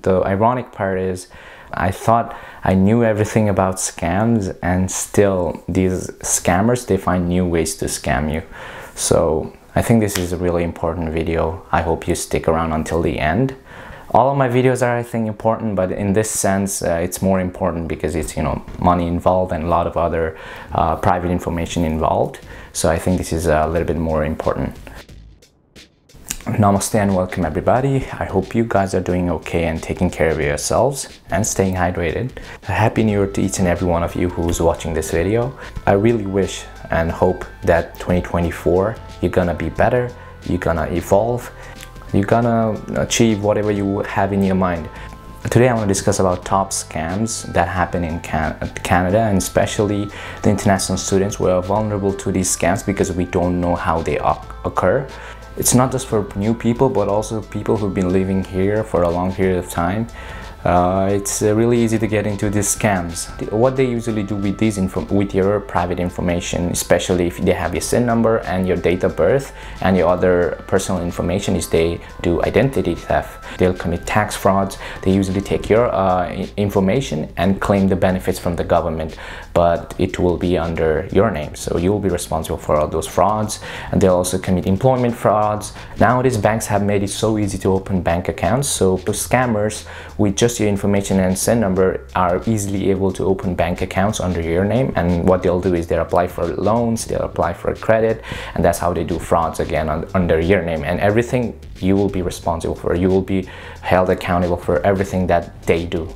The ironic part is I thought I knew everything about scams, and still these scammers, they find new ways to scam you. So I think this is a really important video. I hope you stick around until the end. All of my videos are, I think, important, but in this sense it's more important because it's, money involved and a lot of other private information involved. So I think this is a little bit more important. Namaste and welcome everybody. I hope you guys are doing okay and taking care of yourselves and staying hydrated. A happy new year to each and every one of you who's watching this video. I really wish and hope that 2024 you're gonna be better, you're gonna evolve, you're gonna achieve whatever you have in your mind. Today I want to discuss about top scams that happen in Canada, and especially the international students who are vulnerable to these scams because we don't know how they occur. It's not just for new people, but also people who've been living here for a long period of time. It's really easy to get into these scams. What they usually do with with your private information, especially if they have your SIN number and your date of birth and your other personal information, is they do identity theft. They'll commit tax frauds. They usually take your information and claim the benefits from the government, but it will be under your name, so you will be responsible for all those frauds. And they'll also commit employment frauds. Nowadays banks have made it so easy to open bank accounts, so the scammers with just your information and SIN number are easily able to open bank accounts under your name. And what they'll do is they'll apply for loans, they'll apply for credit, and that's how they do frauds again under your name. And everything you will be responsible for. You will be held accountable for everything that they do.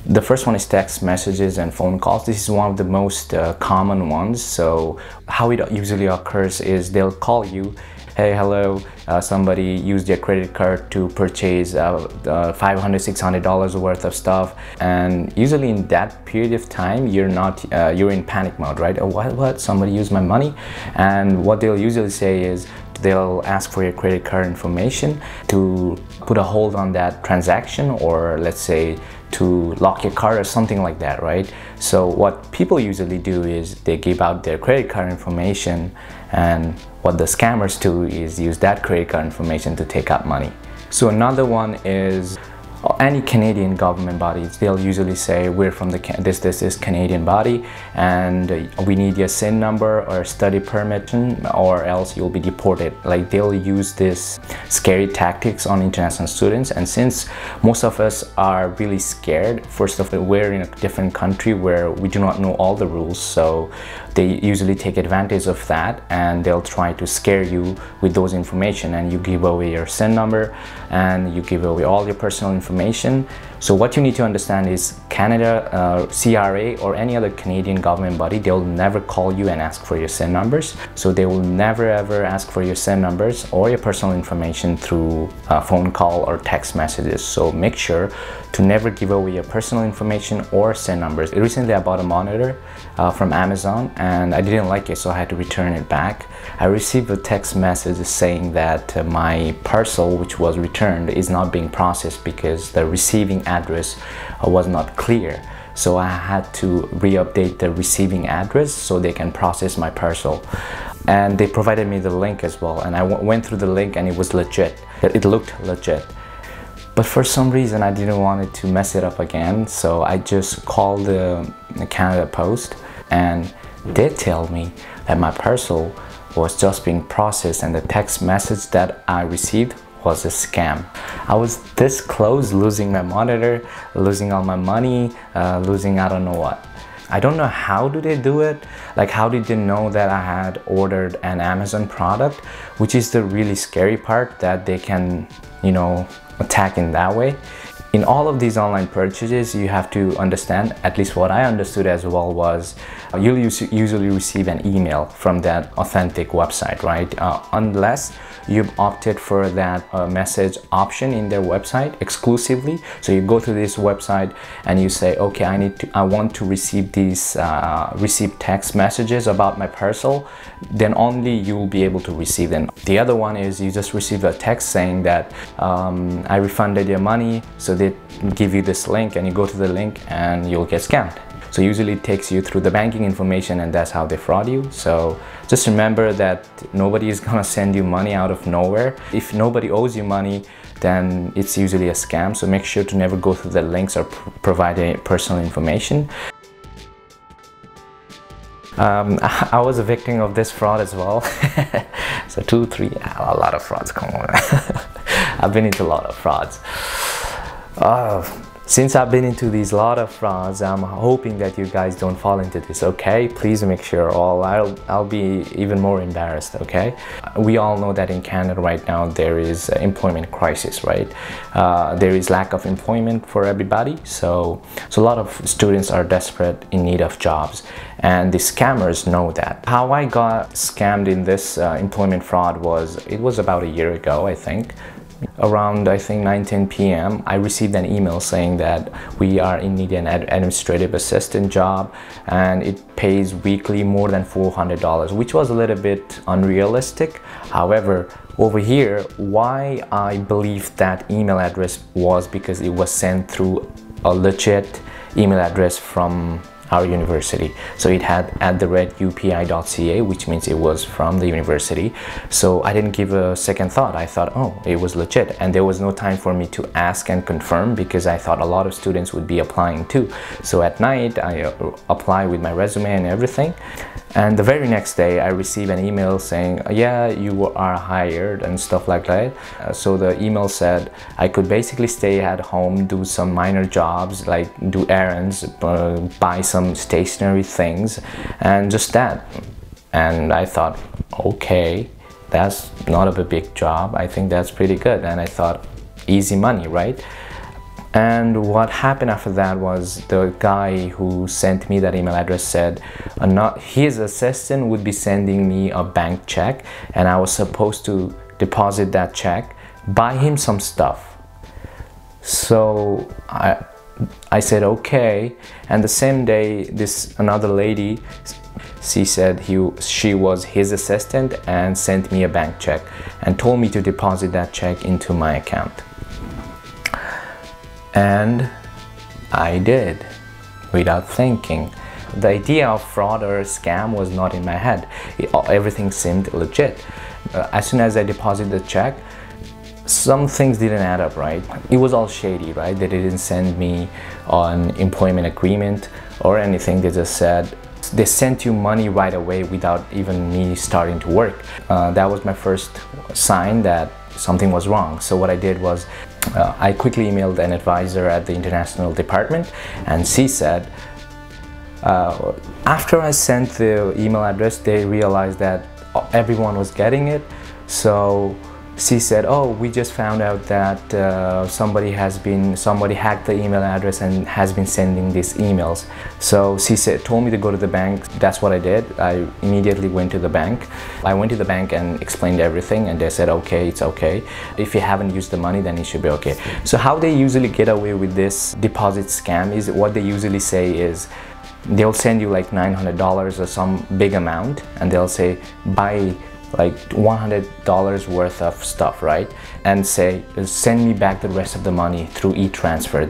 The first one is text messages and phone calls. This is one of the most common ones. So how it usually occurs is they'll call you, hey, hello, somebody used your credit card to purchase $500, $600 worth of stuff. And usually in that period of time, you're in panic mode, right? Oh, what? Somebody used my money? And what they'll usually say is, they'll ask for your credit card information to put a hold on that transaction, or let's say to lock your card or something like that, right? So what people usually do is they give out their credit card information, and what the scammers do is use that credit card information to take out money. So another one is any Canadian government bodies. They'll usually say, we're from this Canadian body, and we need your SIN number or study permit, or else you'll be deported. Like, they'll use this scary tactics on international students. And since most of us are really scared, first of all, we're in a different country where we do not know all the rules, so they usually take advantage of that, and they'll try to scare you with those information, and you give away your SIN number and you give away all your personal information. So what you need to understand is Canada, CRA or any other Canadian government body, they'll never call you and ask for your SIN numbers. So they will never ever ask for your SIN numbers or your personal information through a phone call or text messages. So make sure to never give away your personal information or SIN numbers. Recently I bought a monitor from Amazon, and I didn't like it, so I had to return it back. I received a text message saying that my parcel, which was returned, is not being processed because the receiving address was not clear. So I had to re-update the receiving address so they can process my parcel. And they provided me the link as well, and I went through the link and it was legit. It looked legit. But for some reason I didn't want it to mess it up again, so I just called the Canada Post, and they tell me that my parcel was just being processed and the text message that I received was a scam. I was this close losing my monitor, losing all my money, losing I don't know what. I don't know how do they do it. Like, how did they know that I had ordered an Amazon product, which is the really scary part, that they can, attack in that way. In all of these online purchases, you have to understand, at least what I understood as well, was you'll usually receive an email from that authentic website, right? Unless you've opted for that message option in their website exclusively. So you go to this website and you say, okay, I want to receive these receive text messages about my parcel. Then only you will be able to receive them. The other one is you just receive a text saying that I refunded your money, so they give you this link, and you go to the link and you'll get scammed. So usually it takes you through the banking information, and that's how they fraud you. So just remember that nobody is gonna send you money out of nowhere. If nobody owes you money, then it's usually a scam. So make sure to never go through the links or provide any personal information. I was a victim of this fraud as well. So 2, 3, a lot of frauds, come on. I've been into a lot of frauds. Since I've been into these lot of frauds, I'm hoping that you guys don't fall into this, okay? Please make sure, or I'll be even more embarrassed, okay? We all know that in Canada right now there is employment crisis, right? There is lack of employment for everybody, so a lot of students are desperate in need of jobs, and the scammers know that. How I got scammed in this employment fraud was, it was about a year ago, I think. Around, I think, 9-10 p.m. I received an email saying that we are in need an administrative assistant job and it pays weekly more than $400, which was a little bit unrealistic. However, over here, why I believe that email address was because it was sent through a legit email address from our university. So it had @upi.ca, which means it was from the university. So I didn't give a second thought. I thought, oh, it was legit, and there was no time for me to ask and confirm because I thought a lot of students would be applying too. So at night I applied with my resume and everything, and the very next day I received an email saying, yeah, you are hired and stuff like that. So the email said I could basically stay at home, do some minor jobs like do errands, buy some stationery things, and just that. And I thought, okay, that's not a big job. I think that's pretty good. And I thought, easy money, right? And what happened after that was the guy who sent me that email address said his assistant would be sending me a bank check, and I was supposed to deposit that check, buy him some stuff. So I said okay, and the same day this another lady, she said she was his assistant and sent me a bank check and told me to deposit that check into my account. And I did, without thinking. The idea of fraud or scam was not in my head. Everything seemed legit. As soon as I deposited the check, some things didn't add up, right? It was all shady, right? They didn't send me an employment agreement or anything. They just said, they sent you money right away without even me starting to work. That was my first sign that something was wrong. So what I did was, I quickly emailed an advisor at the international department, and she said, after I sent the email address, they realized that everyone was getting it. So she said, oh, we just found out that somebody hacked the email address and has been sending these emails. So she told me to go to the bank. That's what I did. I immediately went to the bank. I went to the bank and explained everything, and they said, okay, it's okay. If you haven't used the money, then it should be okay. So how they usually get away with this deposit scam is, what they usually say is, they'll send you like $900 or some big amount, and they'll say, buy like $100 worth of stuff, right? And say, send me back the rest of the money through e-transfer.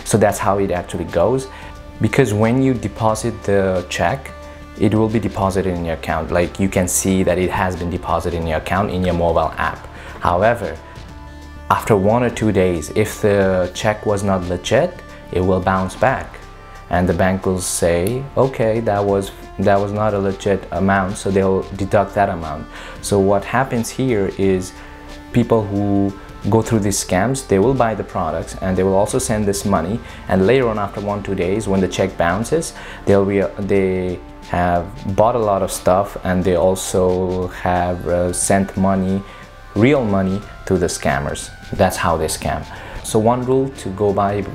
So that's how it actually goes. Because when you deposit the check, it will be deposited in your account. Like, you can see that it has been deposited in your account in your mobile app. However, after 1 or 2 days, if the check was not legit, it will bounce back. And the bank will say, okay, that was not a legit amount, so they'll deduct that amount. So what happens here is, people who go through these scams, they will buy the products and they will also send this money, and later on, after 1 or 2 days, when the check bounces, they have bought a lot of stuff, and they also have sent money, real money, to the scammers. That's how they scam. So one rule to go by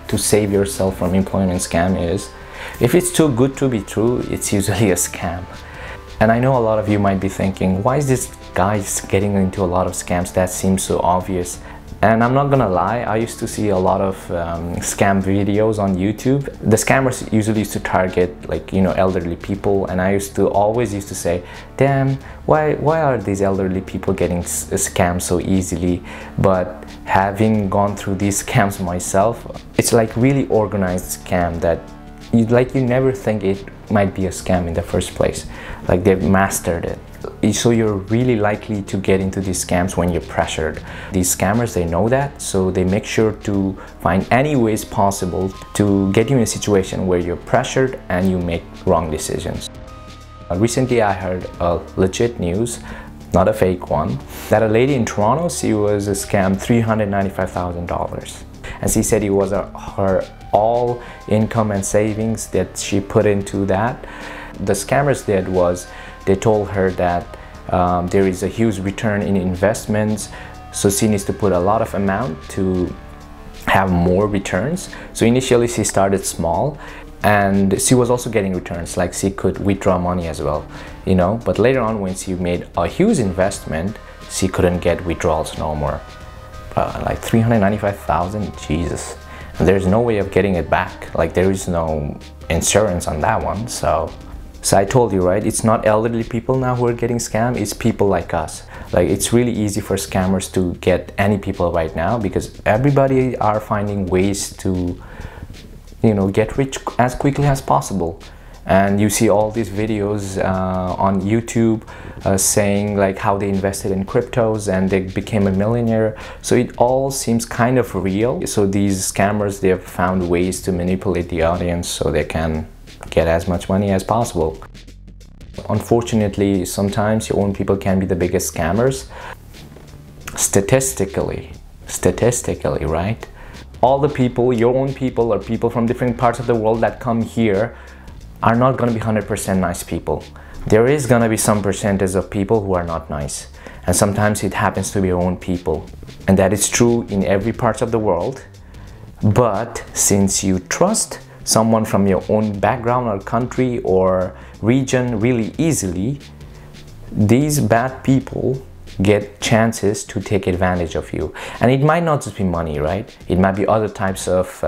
to save yourself from employment scam is, if it's too good to be true, it's usually a scam. And I know a lot of you might be thinking, why is this guy getting into a lot of scams? That seems so obvious. And I'm not gonna lie, I used to see a lot of scam videos on YouTube. The scammers usually used to target, like, you know, elderly people, and I always used to say, damn, why are these elderly people getting scammed so easily? But having gone through these scams myself, it's like really organized scam that you never think it might be a scam in the first place. Like, they've mastered it. So you're really likely to get into these scams when you're pressured. These scammers, they know that, so they make sure to find any ways possible to get you in a situation where you're pressured and you make wrong decisions. Recently I heard a legit news, not a fake one, that a lady in Toronto, she was scammed $395,000. And she said it was her all income and savings that she put into that. The scammers did was they told her that there is a huge return in investments, so she needs to put a lot of amount to have more returns. So initially she started small, and she was also getting returns, like she could withdraw money as well, you know. But later on, when she made a huge investment, she couldn't get withdrawals no more. Like 395,000, Jesus. And there's no way of getting it back. Like, there is no insurance on that one. So I told you, right? It's not elderly people now who are getting scammed. It's people like us. Like, it's really easy for scammers to get any people right now, because everybody are finding ways to, you know, get rich as quickly as possible. And you see all these videos on YouTube saying like how they invested in cryptos and they became a millionaire. So it all seems kind of real. So these scammers, they have found ways to manipulate the audience so they can get as much money as possible. Unfortunately, sometimes your own people can be the biggest scammers. Statistically, right? All the people, your own people, or people from different parts of the world that come here are not going to be 100% nice people. There is going to be some percentage of people who are not nice, and sometimes it happens to be your own people, and that is true in every part of the world. But since you trust someone from your own background or country or region really easily, these bad people get chances to take advantage of you. And it might not just be money, right? It might be other types of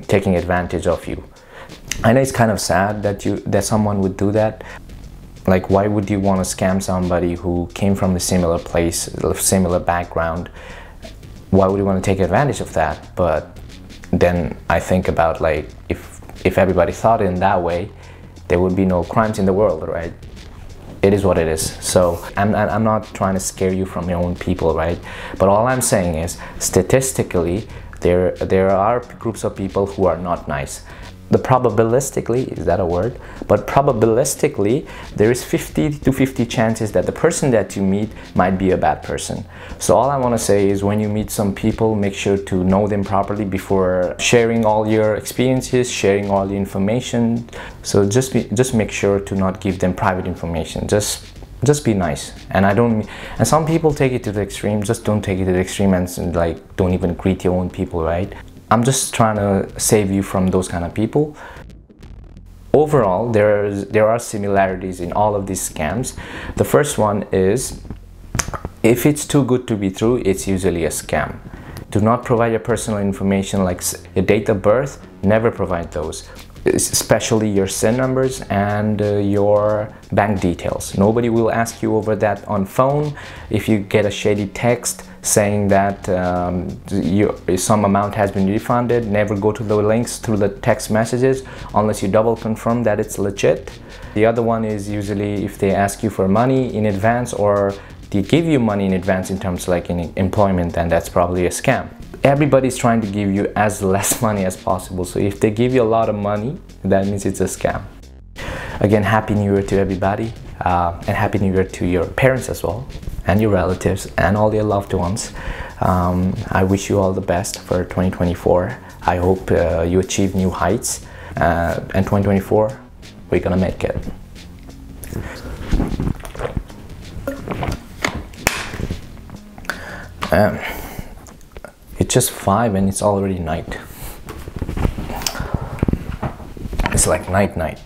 taking advantage of you. I know it's kind of sad that someone would do that. Like, why would you want to scam somebody who came from a similar place, a similar background? Why would you want to take advantage of that? But then I think about, like, if everybody thought in that way, there would be no crimes in the world, right? It is what it is. So I'm not trying to scare you from your own people, right? But all I'm saying is, statistically, there are groups of people who are not nice. Probabilistically, is that a word? But probabilistically, there is 50 to 50 chances that the person that you meet might be a bad person. So all I want to say is, when you meet some people, make sure to know them properly before sharing all your experiences, sharing all the information. So just make sure to not give them private information. Just be nice. And and some people take it to the extreme. Just don't take it to the extreme and like don't even greet your own people, right? I'm just trying to save you from those kind of people. Overall, there are similarities in all of these scams. The first one is, if it's too good to be true, it's usually a scam. Do not provide your personal information, like your date of birth. Never provide those, especially your SIN numbers and your bank details. Nobody will ask you over that on phone. If you get a shady text saying that some amount has been refunded, never go to the links through the text messages unless you double confirm that it's legit. The other one is, usually if they ask you for money in advance, or they give you money in advance in terms like in employment, then that's probably a scam. Everybody's trying to give you as less money as possible. So if they give you a lot of money, that means it's a scam. Again, Happy New Year to everybody, and Happy New Year to your parents as well, and your relatives and all your loved ones. I wish you all the best for 2024. I hope you achieve new heights, and 2024, we're gonna make it. It's just 5 and it's already night. It's like night.